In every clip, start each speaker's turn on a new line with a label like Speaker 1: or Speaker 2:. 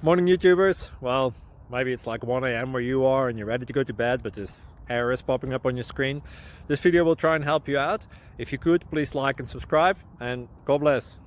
Speaker 1: Morning YouTubers. Well, maybe it's like 1 a.m. where you are and you're ready to go to bed, but this error is popping up on your screen. This video will try and help you out. If you could, please like and subscribe, and God bless.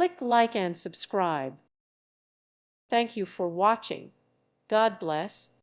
Speaker 2: Click like and subscribe. Thank you for watching. God bless.